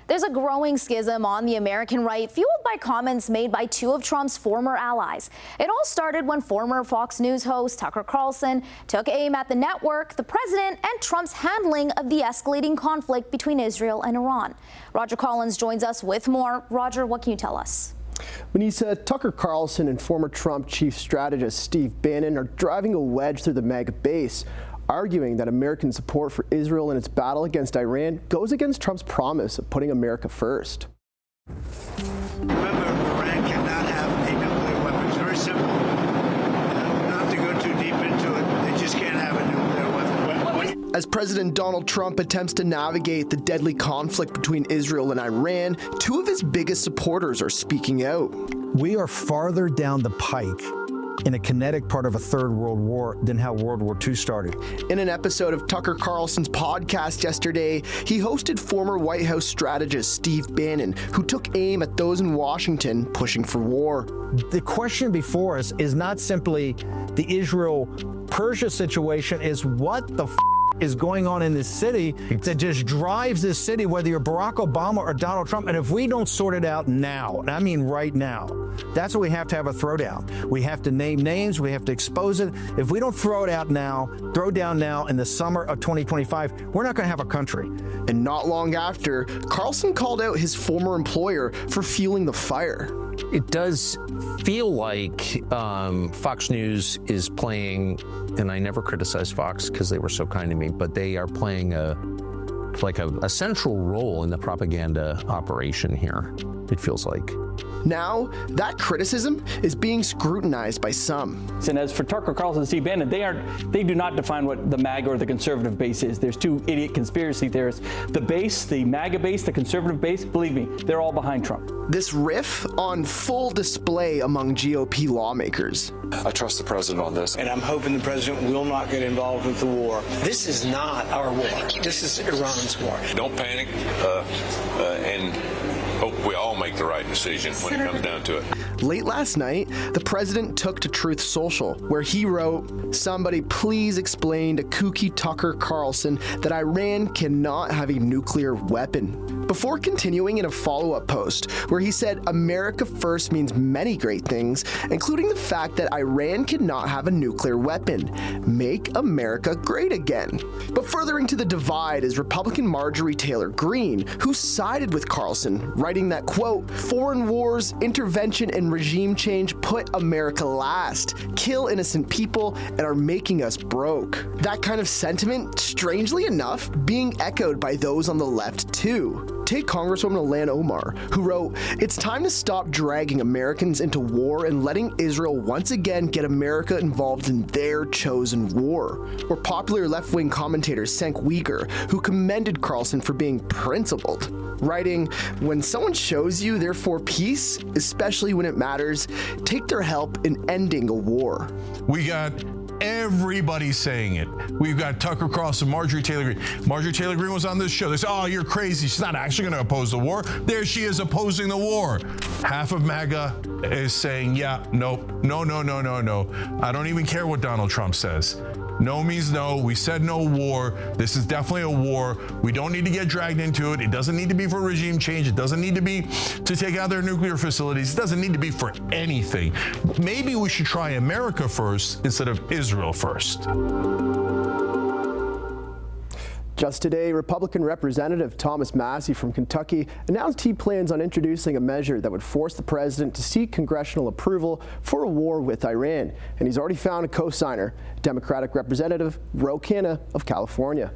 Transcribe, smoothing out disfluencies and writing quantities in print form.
There's a growing schism on the American right, fueled by comments made by two of Trump's former allies. It all started when former Fox News host Tucker Carlson took aim at the network, the president, and Trump's handling of the escalating conflict between Israel and Iran. Roger Collins joins us with more. Roger, what can you tell us? Vanessa, Tucker Carlson and former Trump chief strategist Steve Bannon are driving a wedge through the MAGA base, arguing that American support for Israel in its battle against Iran goes against Trump's promise of putting America first. Remember, Iran cannot have a nuclear weapon. It's very simple. Not to go too deep into it, they just can't have a nuclear weapon. As President Donald Trump attempts to navigate the deadly conflict between Israel and Iran, two of his biggest supporters are speaking out. We are farther down the pike in a kinetic part of a third world war than how World War II started. In an episode of Tucker Carlson's podcast yesterday, he hosted former White House strategist Steve Bannon, who took aim at those in Washington pushing for war. The question before us is not simply the Israel-Persia situation, is what the is going on in this city that just drives this city, whether you're Barack Obama or Donald Trump. And if we don't sort it out now, and I mean right now, that's what we have to have a throwdown. We have to name names. We have to expose it. If we don't throw down now in the summer of 2025, we're not going to have a country. And not long after, Carlson called out his former employer for fueling the fire. It does feel like Fox News is playing, and I never criticize Fox because they were so kind to me, but they are playing a central role in the propaganda operation here, it feels like. Now, that criticism is being scrutinized by some. And as for Tucker Carlson and Steve Bannon, they do not define what the MAGA or the conservative base is. There's two idiot conspiracy theorists. The base, the MAGA base, the conservative base, believe me, they're all behind Trump. This riff on full display among GOP lawmakers. I trust the president on this. And I'm hoping the president will not get involved with the war. This is not our war. This is Iran's war. Don't panic and hope we all make the right decision when it comes down to it. Late last night, the president took to Truth Social, where he wrote, "Somebody please explain to kooky Tucker Carlson that Iran cannot have a nuclear weapon." Before continuing in a follow-up post where he said America first means many great things, including the fact that Iran cannot have a nuclear weapon. Make America great again. But furthering to the divide is Republican Marjorie Taylor Greene, who sided with Carlson, writing that, quote, "Foreign wars, intervention, and regime change put America last, kill innocent people, and are making us broke." That kind of sentiment, strangely enough, being echoed by those on the left too. Take Congresswoman Ilhan Omar, who wrote, "It's time to stop dragging Americans into war and letting Israel once again get America involved in their chosen war." Or popular left-wing commentator Cenk Uygur, who commended Carlson for being principled, writing, "When someone shows you they're for peace, especially when it matters, take their help in ending a war." We got everybody saying it. We've got Tucker Carlson, Marjorie Taylor Greene. Marjorie Taylor Greene was on this show. They said, "Oh, you're crazy. She's not actually going to oppose the war." There she is opposing the war. Half of MAGA is saying, yeah, nope, no. I don't even care what Donald Trump says. No means no. We said no war. This is definitely a war. We don't need to get dragged into it. It doesn't need to be for regime change. It doesn't need to be to take out their nuclear facilities. It doesn't need to be for anything. Maybe we should try America first instead of Israel first. Just today, Republican Representative Thomas Massie from Kentucky announced he plans on introducing a measure that would force the president to seek congressional approval for a war with Iran. And he's already found a co-signer, Democratic Representative Ro Khanna of California.